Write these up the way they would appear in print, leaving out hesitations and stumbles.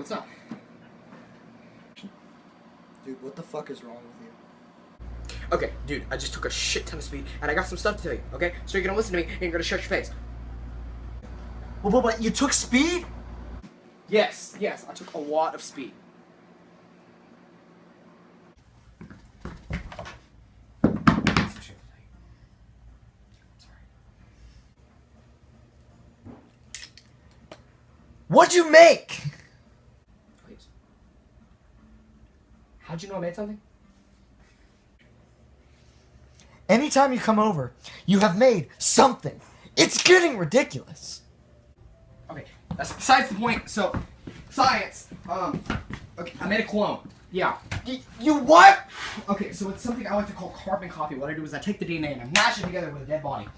What's up? Dude, what the fuck is wrong with you? Okay, dude, I just took a shit ton of speed, and I got some stuff to tell you, okay? So you're gonna listen to me, and you're gonna shut your face. But you took speed? Yes, I took a lot of speed. What'd you make? Please. How'd you know I made something? Anytime you come over, you have made something. It's getting ridiculous. Okay, that's besides the point. So, science. Okay, I made a clone. Yeah. You what? Okay, so it's something I like to call carbon copy. What I do is I take the DNA and I mash it together with a dead body.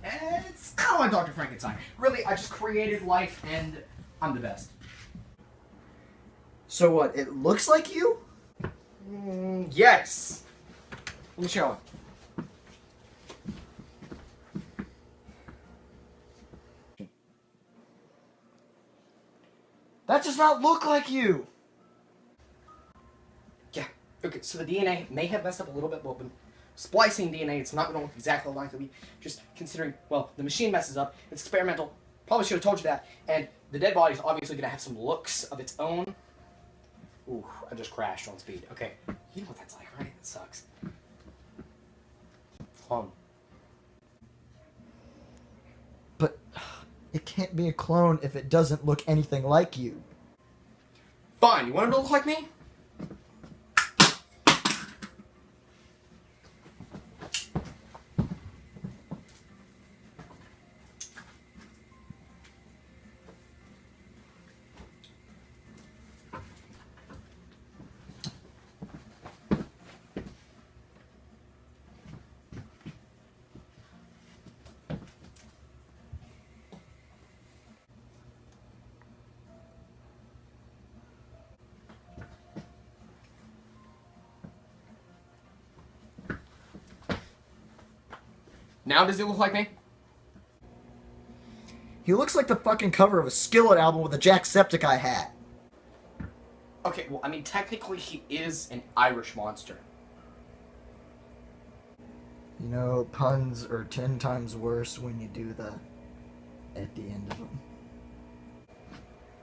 And it's kind of like Dr. Frankenstein. Really, I just created life and I'm the best. So what, it looks like you? Yes. Let me show it. That does not look like you. Yeah. Okay, so the DNA may have messed up a little bit, but when splicing DNA, it's not going to look exactly like me. Just considering, well, the machine messes up. It's experimental. Probably should have told you that. And the dead body is obviously going to have some looks of its own. Ooh, I just crashed on speed. Okay, you know what that's like, right? It sucks. Clone. But it can't be a clone if it doesn't look anything like you. Fine, you want him to look like me? Now does it look like me? He looks like the fucking cover of a Skillet album with a Jacksepticeye hat. Okay, well, I mean, technically he is an Irish monster. You know, puns are 10 times worse when you do the at the end of them.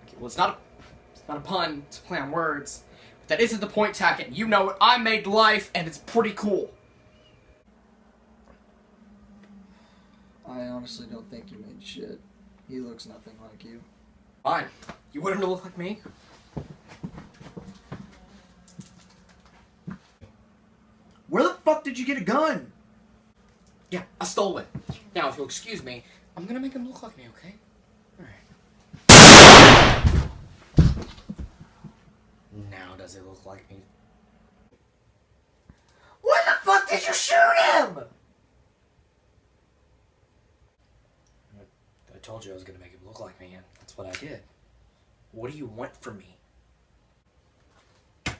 Okay, well, it's not a pun, it's a play on words. But that isn't the point, Tackett. You know it. I made life, and it's pretty cool. I honestly don't think you made shit. He looks nothing like you. Fine. You want him to look like me? Where the fuck did you get a gun? Yeah, I stole it. Now, if you'll excuse me, I'm gonna make him look like me, okay? Alright. Now does it look like me? Where the fuck did you shoot him? I told you I was gonna make him look like me, and that's what I did. What do you want from me? I'm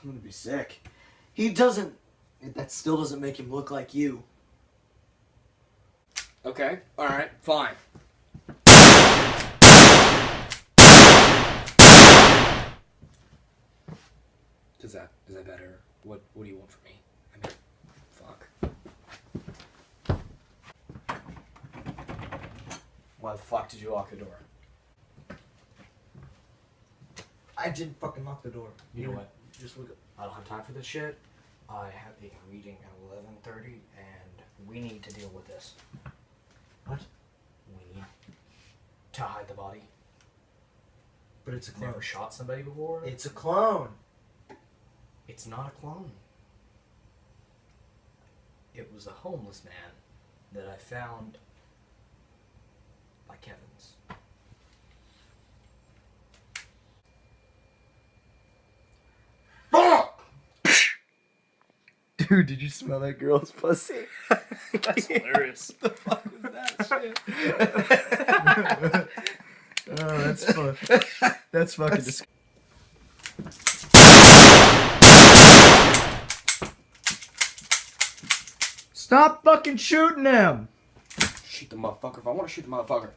gonna be sick. He doesn't... That still doesn't make him look like you. Okay, alright, fine. Is that better? What do you want from me? I mean, fuck. Why the fuck did you lock the door? I didn't fucking lock the door. You know what? Just look at... I don't have time for this shit. I have a reading at 11:30, and we need to deal with this. What? We need to hide the body. But it's a clone. Never shot somebody before? It's a clone. It's not a clone. It was a homeless man that I found by Kevin's. Dude, did you smell that girl's pussy? That's hilarious. What the fuck was that shit? Oh, that's fun. That's fucking disgusting. Stop fucking shooting him. Shoot the motherfucker if I want to shoot the motherfucker.